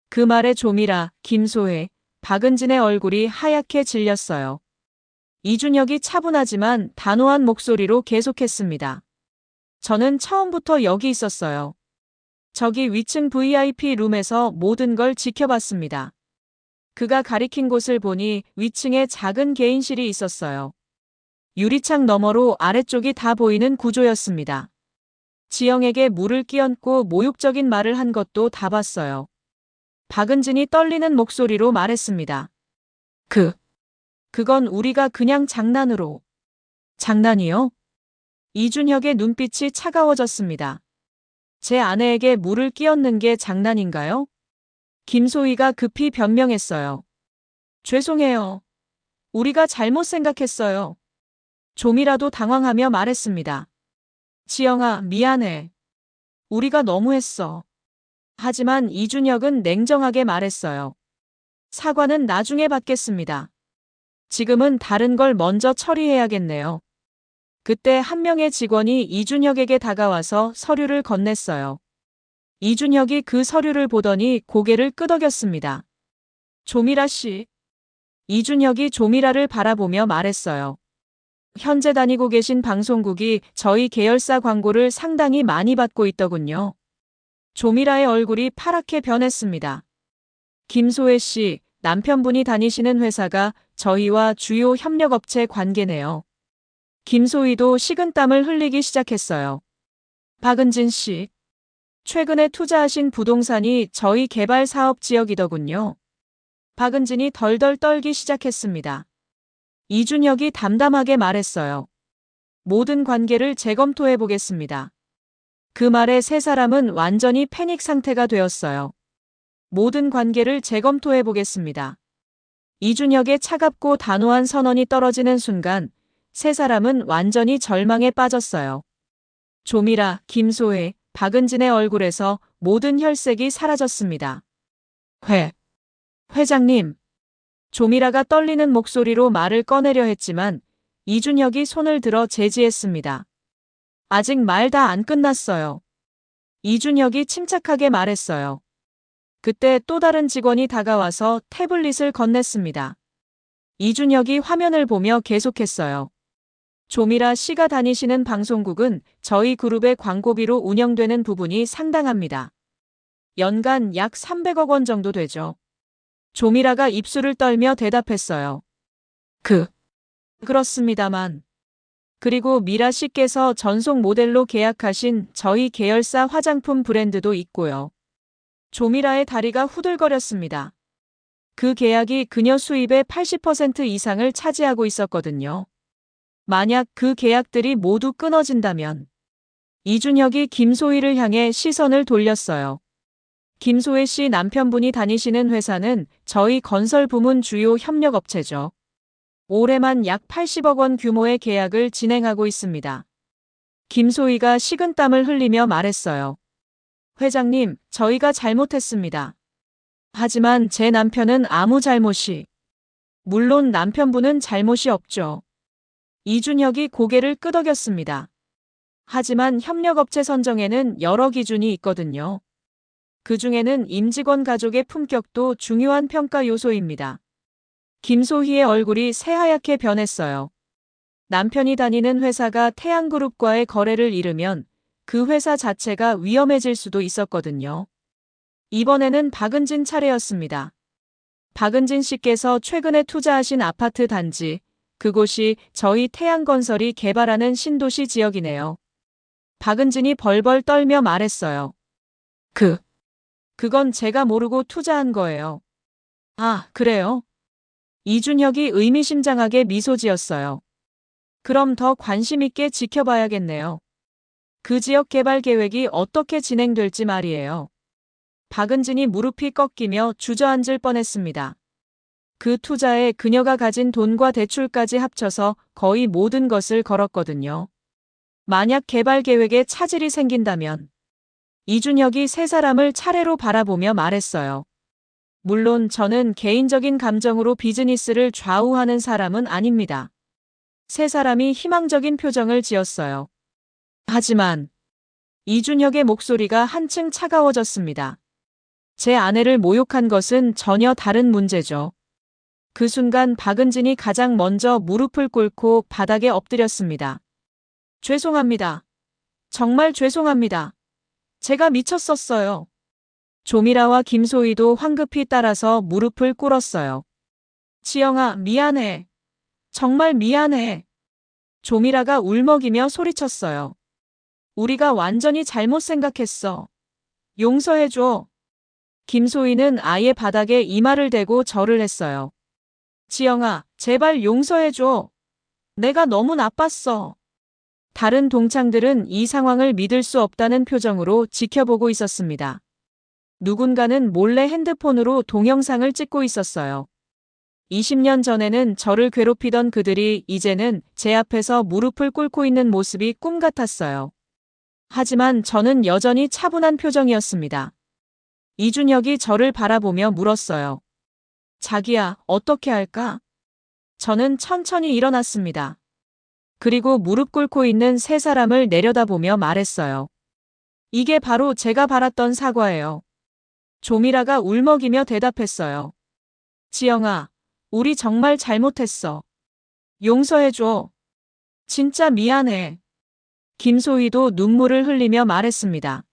그 말에 조미라, 김소혜, 박은진의 얼굴이 하얗게 질렸어요. 이준혁이 차분하지만 단호한 목소리로 계속했습니다. 저는 처음부터 여기 있었어요. 저기 위층 VIP 룸에서 모든 걸 지켜봤습니다. 그가 가리킨 곳을 보니 위층에 작은 개인실이 있었어요. 유리창 너머로 아래쪽이 다 보이는 구조였습니다. 지영에게 물을 끼얹고 모욕적인 말을 한 것도 다 봤어요. 박은진이 떨리는 목소리로 말했습니다. 그건 우리가 그냥 장난으로. 장난이요? 이준혁의 눈빛이 차가워졌습니다. 제 아내에게 물을 끼얹는 게 장난인가요? 김소희가 급히 변명했어요. 죄송해요. 우리가 잘못 생각했어요. 조미라도 당황하며 말했습니다. 지영아, 미안해. 우리가 너무했어. 하지만 이준혁은 냉정하게 말했어요. 사과는 나중에 받겠습니다. 지금은 다른 걸 먼저 처리해야겠네요. 그때 한 명의 직원이 이준혁에게 다가와서 서류를 건넸어요. 이준혁이 그 서류를 보더니 고개를 끄덕였습니다. 조미라 씨. 이준혁이 조미라를 바라보며 말했어요. 현재 다니고 계신 방송국이 저희 계열사 광고를 상당히 많이 받고 있더군요. 조미라의 얼굴이 파랗게 변했습니다. 김소혜 씨, 남편분이 다니시는 회사가 저희와 주요 협력업체 관계네요. 김소희도 식은땀을 흘리기 시작했어요. 박은진 씨, 최근에 투자하신 부동산이 저희 개발 사업 지역이더군요. 박은진이 덜덜 떨기 시작했습니다. 이준혁이 담담하게 말했어요. 모든 관계를 재검토해 보겠습니다. 그 말에 세 사람은 완전히 패닉 상태가 되었어요. 모든 관계를 재검토해 보겠습니다. 이준혁의 차갑고 단호한 선언이 떨어지는 순간 세 사람은 완전히 절망에 빠졌어요. 조미라, 김소혜, 박은진의 얼굴에서 모든 혈색이 사라졌습니다. 회장님. 조미라가 떨리는 목소리로 말을 꺼내려 했지만 이준혁이 손을 들어 제지했습니다. 아직 말 다 안 끝났어요. 이준혁이 침착하게 말했어요. 그때 또 다른 직원이 다가와서 태블릿을 건넸습니다. 이준혁이 화면을 보며 계속했어요. 조미라 씨가 다니시는 방송국은 저희 그룹의 광고비로 운영되는 부분이 상당합니다. 연간 약 300억 원 정도 되죠. 조미라가 입술을 떨며 대답했어요. 그렇습니다만. 그리고 미라 씨께서 전속 모델로 계약하신 저희 계열사 화장품 브랜드도 있고요. 조미라의 다리가 후들거렸습니다. 그 계약이 그녀 수입의 80% 이상을 차지하고 있었거든요. 만약 그 계약들이 모두 끊어진다면. 이준혁이 김소희를 향해 시선을 돌렸어요. 김소혜 씨 남편분이 다니시는 회사는 저희 건설 부문 주요 협력업체죠. 올해만 약 80억 원 규모의 계약을 진행하고 있습니다. 김소희가 식은땀을 흘리며 말했어요. 회장님, 저희가 잘못했습니다. 하지만 제 남편은 아무 잘못이. 물론 남편분은 잘못이 없죠. 이준혁이 고개를 끄덕였습니다. 하지만 협력업체 선정에는 여러 기준이 있거든요. 그 중에는 임직원 가족의 품격도 중요한 평가 요소입니다. 김소희의 얼굴이 새하얗게 변했어요. 남편이 다니는 회사가 태양그룹과의 거래를 이르면 그 회사 자체가 위험해질 수도 있었거든요. 이번에는 박은진 차례였습니다. 박은진 씨께서 최근에 투자하신 아파트 단지, 그곳이 저희 태양건설이 개발하는 신도시 지역이네요. 박은진이 벌벌 떨며 말했어요. 그건 제가 모르고 투자한 거예요. 아, 그래요? 이준혁이 의미심장하게 미소 지었어요. 그럼 더 관심 있게 지켜봐야겠네요. 그 지역 개발 계획이 어떻게 진행될지 말이에요. 박은진이 무릎이 꺾이며 주저앉을 뻔했습니다. 그 투자에 그녀가 가진 돈과 대출까지 합쳐서 거의 모든 것을 걸었거든요. 만약 개발 계획에 차질이 생긴다면. 이준혁이 세 사람을 차례로 바라보며 말했어요. 물론 저는 개인적인 감정으로 비즈니스를 좌우하는 사람은 아닙니다. 세 사람이 희망적인 표정을 지었어요. 하지만 이준혁의 목소리가 한층 차가워졌습니다. 제 아내를 모욕한 것은 전혀 다른 문제죠. 그 순간 박은진이 가장 먼저 무릎을 꿇고 바닥에 엎드렸습니다. 죄송합니다. 정말 죄송합니다. 제가 미쳤었어요. 조미라와 김소희도 황급히 따라서 무릎을 꿇었어요. 지영아, 미안해. 정말 미안해. 조미라가 울먹이며 소리쳤어요. 우리가 완전히 잘못 생각했어. 용서해줘. 김소희는 아예 바닥에 이마를 대고 절을 했어요. 지영아, 제발 용서해줘. 내가 너무 나빴어. 다른 동창들은 이 상황을 믿을 수 없다는 표정으로 지켜보고 있었습니다. 누군가는 몰래 핸드폰으로 동영상을 찍고 있었어요. 20년 전에는 저를 괴롭히던 그들이 이제는 제 앞에서 무릎을 꿇고 있는 모습이 꿈 같았어요. 하지만 저는 여전히 차분한 표정이었습니다. 이준혁이 저를 바라보며 물었어요. 자기야, 어떻게 할까? 저는 천천히 일어났습니다. 그리고 무릎 꿇고 있는 세 사람을 내려다보며 말했어요. 이게 바로 제가 바랐던 사과예요. 조미라가 울먹이며 대답했어요. 지영아, 우리 정말 잘못했어. 용서해줘. 진짜 미안해. 김소희도 눈물을 흘리며 말했습니다.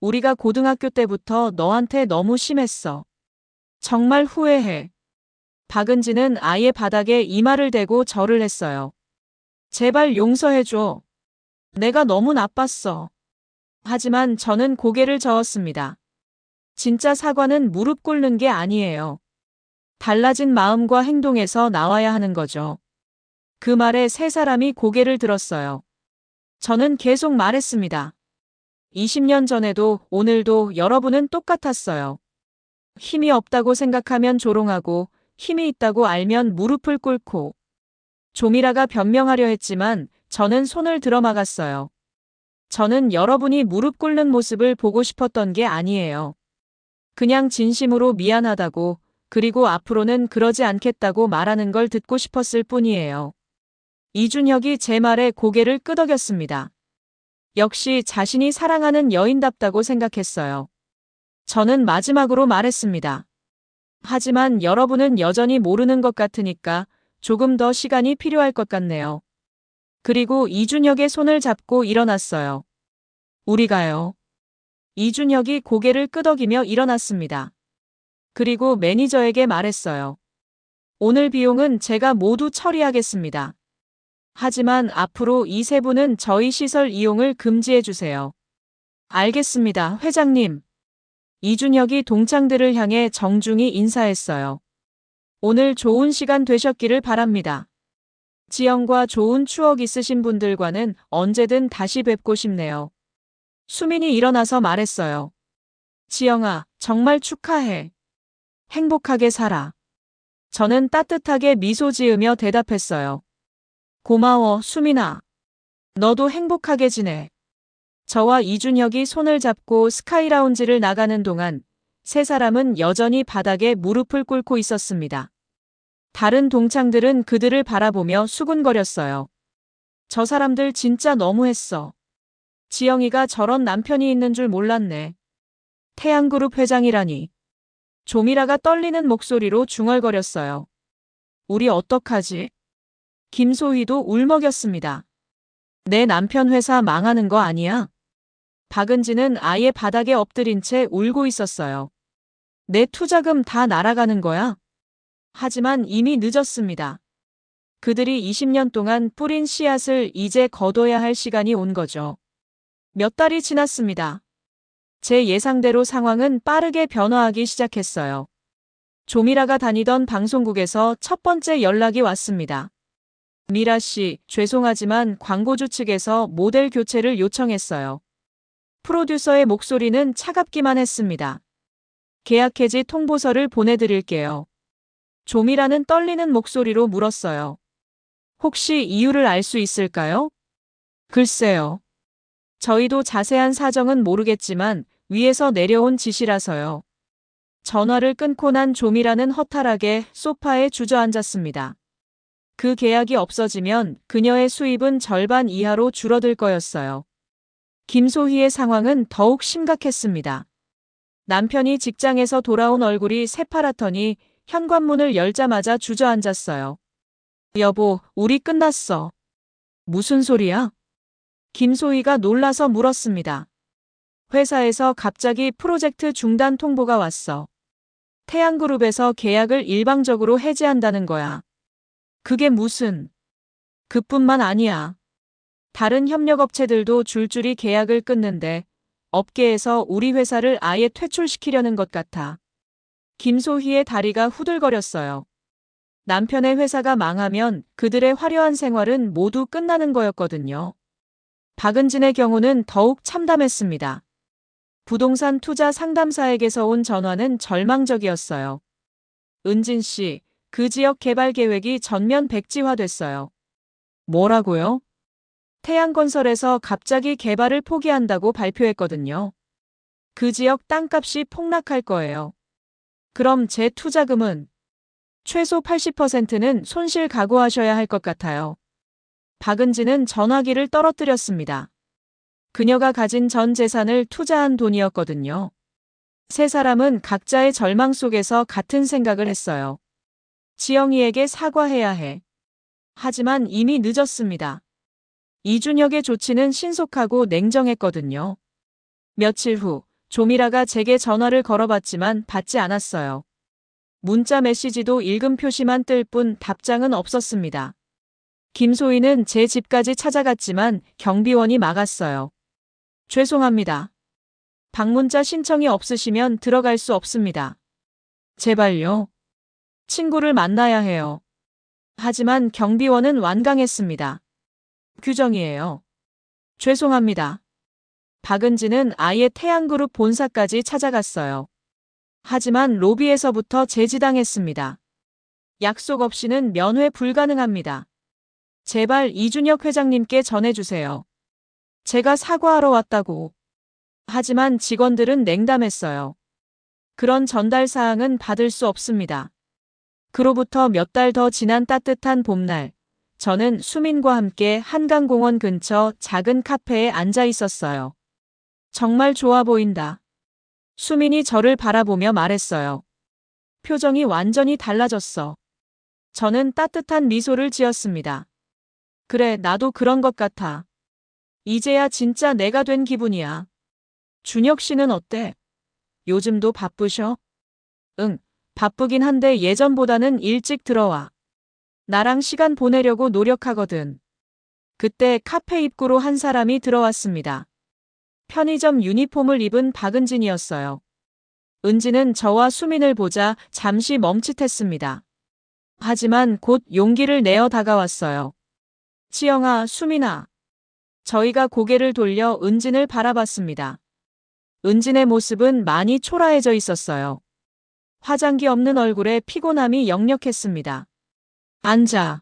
우리가 고등학교 때부터 너한테 너무 심했어. 정말 후회해. 박은진은 아예 바닥에 이마를 대고 절을 했어요. 제발 용서해줘. 내가 너무 나빴어. 하지만 저는 고개를 저었습니다. 진짜 사과는 무릎 꿇는 게 아니에요. 달라진 마음과 행동에서 나와야 하는 거죠. 그 말에 세 사람이 고개를 들었어요. 저는 계속 말했습니다. 20년 전에도 오늘도 여러분은 똑같았어요. 힘이 없다고 생각하면 조롱하고 힘이 있다고 알면 무릎을 꿇고. 조미라가 변명하려 했지만 저는 손을 들어막았어요. 저는 여러분이 무릎 꿇는 모습을 보고 싶었던 게 아니에요. 그냥 진심으로 미안하다고 그리고 앞으로는 그러지 않겠다고 말하는 걸 듣고 싶었을 뿐이에요. 이준혁이 제 말에 고개를 끄덕였습니다. 역시 자신이 사랑하는 여인답다고 생각했어요. 저는 마지막으로 말했습니다. 하지만 여러분은 여전히 모르는 것 같으니까 조금 더 시간이 필요할 것 같네요. 그리고 이준혁의 손을 잡고 일어났어요. 우리가요. 이준혁이 고개를 끄덕이며 일어났습니다. 그리고 매니저에게 말했어요. 오늘 비용은 제가 모두 처리하겠습니다. 하지만 앞으로 이 세 분은 저희 시설 이용을 금지해 주세요. 알겠습니다, 회장님. 이준혁이 동창들을 향해 정중히 인사했어요. 오늘 좋은 시간 되셨기를 바랍니다. 지영과 좋은 추억 있으신 분들과는 언제든 다시 뵙고 싶네요. 수민이 일어나서 말했어요. 지영아, 정말 축하해. 행복하게 살아. 저는 따뜻하게 미소 지으며 대답했어요. 고마워, 수민아. 너도 행복하게 지내. 저와 이준혁이 손을 잡고 스카이라운지를 나가는 동안 세 사람은 여전히 바닥에 무릎을 꿇고 있었습니다. 다른 동창들은 그들을 바라보며 수군거렸어요. 저 사람들 진짜 너무했어. 지영이가 저런 남편이 있는 줄 몰랐네. 태양그룹 회장이라니. 조미라가 떨리는 목소리로 중얼거렸어요. 우리 어떡하지? 김소희도 울먹였습니다. 내 남편 회사 망하는 거 아니야? 박은지는 아예 바닥에 엎드린 채 울고 있었어요. 내 투자금 다 날아가는 거야? 하지만 이미 늦었습니다. 그들이 20년 동안 뿌린 씨앗을 이제 거둬야 할 시간이 온 거죠. 몇 달이 지났습니다. 제 예상대로 상황은 빠르게 변화하기 시작했어요. 조미라가 다니던 방송국에서 첫 번째 연락이 왔습니다. 미라 씨, 죄송하지만 광고주 측에서 모델 교체를 요청했어요. 프로듀서의 목소리는 차갑기만 했습니다. 계약 해지 통보서를 보내드릴게요. 조미라는 떨리는 목소리로 물었어요. 혹시 이유를 알 수 있을까요? 글쎄요. 저희도 자세한 사정은 모르겠지만 위에서 내려온 지시라서요. 전화를 끊고 난 조미라는 허탈하게 소파에 주저앉았습니다. 그 계약이 없어지면 그녀의 수입은 절반 이하로 줄어들 거였어요. 김소희의 상황은 더욱 심각했습니다. 남편이 직장에서 돌아온 얼굴이 새파랗더니 현관문을 열자마자 주저앉았어요. 여보, 우리 끝났어. 무슨 소리야? 김소희가 놀라서 물었습니다. 회사에서 갑자기 프로젝트 중단 통보가 왔어. 태양그룹에서 계약을 일방적으로 해지한다는 거야. 그게 무슨... 그뿐만 아니야. 다른 협력업체들도 줄줄이 계약을 끊는데 업계에서 우리 회사를 아예 퇴출시키려는 것 같아. 김소희의 다리가 후들거렸어요. 남편의 회사가 망하면 그들의 화려한 생활은 모두 끝나는 거였거든요. 박은진의 경우는 더욱 참담했습니다. 부동산 투자 상담사에게서 온 전화는 절망적이었어요. 은진 씨, 그 지역 개발 계획이 전면 백지화됐어요. 뭐라고요? 태양건설에서 갑자기 개발을 포기한다고 발표했거든요. 그 지역 땅값이 폭락할 거예요. 그럼 제 투자금은? 최소 80%는 손실 각오하셔야 할 것 같아요. 박은진은 전화기를 떨어뜨렸습니다. 그녀가 가진 전 재산을 투자한 돈이었거든요. 세 사람은 각자의 절망 속에서 같은 생각을 했어요. 지영이에게 사과해야 해. 하지만 이미 늦었습니다. 이준혁의 조치는 신속하고 냉정했거든요. 며칠 후 조미라가 제게 전화를 걸어봤지만 받지 않았어요. 문자 메시지도 읽음 표시만 뜰 뿐 답장은 없었습니다. 김소희는 제 집까지 찾아갔지만 경비원이 막았어요. 죄송합니다. 방문자 신청이 없으시면 들어갈 수 없습니다. 제발요. 친구를 만나야 해요. 하지만 경비원은 완강했습니다. 규정이에요. 죄송합니다. 박은진은 아예 태양그룹 본사까지 찾아갔어요. 하지만 로비에서부터 제지당했습니다. 약속 없이는 면회 불가능합니다. 제발 이준혁 회장님께 전해주세요. 제가 사과하러 왔다고. 하지만 직원들은 냉담했어요. 그런 전달 사항은 받을 수 없습니다. 그로부터 몇 달 더 지난 따뜻한 봄날, 저는 수민과 함께 한강공원 근처 작은 카페에 앉아 있었어요. 정말 좋아 보인다. 수민이 저를 바라보며 말했어요. 표정이 완전히 달라졌어. 저는 따뜻한 미소를 지었습니다. 그래, 나도 그런 것 같아. 이제야 진짜 내가 된 기분이야. 준혁 씨는 어때? 요즘도 바쁘셔? 응, 바쁘긴 한데 예전보다는 일찍 들어와. 나랑 시간 보내려고 노력하거든. 그때 카페 입구로 한 사람이 들어왔습니다. 편의점 유니폼을 입은 박은진이었어요. 은진은 저와 수민을 보자 잠시 멈칫했습니다. 하지만 곧 용기를 내어 다가왔어요. 치영아, 수민아. 저희가 고개를 돌려 은진을 바라봤습니다. 은진의 모습은 많이 초라해져 있었어요. 화장기 없는 얼굴에 피곤함이 역력했습니다. 앉아.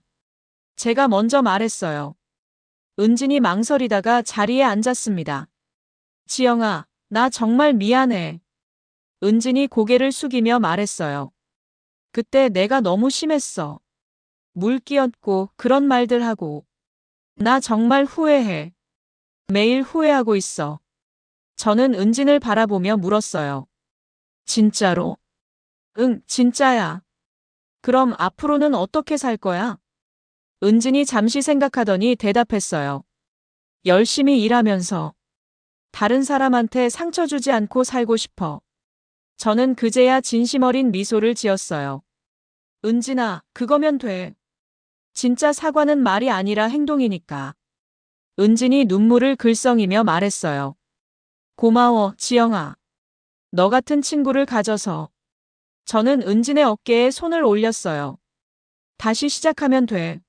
제가 먼저 말했어요. 은진이 망설이다가 자리에 앉았습니다. 지영아, 나 정말 미안해. 은진이 고개를 숙이며 말했어요. 그때 내가 너무 심했어. 물 끼얹고 그런 말들 하고. 나 정말 후회해. 매일 후회하고 있어. 저는 은진을 바라보며 물었어요. 진짜로? 응, 진짜야. 그럼 앞으로는 어떻게 살 거야? 은진이 잠시 생각하더니 대답했어요. 열심히 일하면서 다른 사람한테 상처 주지 않고 살고 싶어. 저는 그제야 진심 어린 미소를 지었어요. 은진아, 그거면 돼. 진짜 사과는 말이 아니라 행동이니까. 은진이 눈물을 글썽이며 말했어요. 고마워, 지영아. 너 같은 친구를 가져서. 저는 은진의 어깨에 손을 올렸어요. 다시 시작하면 돼.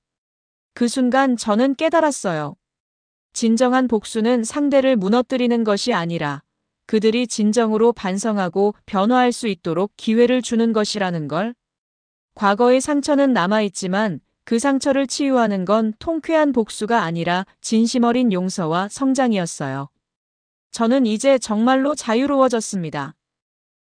그 순간 저는 깨달았어요. 진정한 복수는 상대를 무너뜨리는 것이 아니라 그들이 진정으로 반성하고 변화할 수 있도록 기회를 주는 것이라는 걸. 과거의 상처는 남아있지만 그 상처를 치유하는 건 통쾌한 복수가 아니라 진심 어린 용서와 성장이었어요. 저는 이제 정말로 자유로워졌습니다.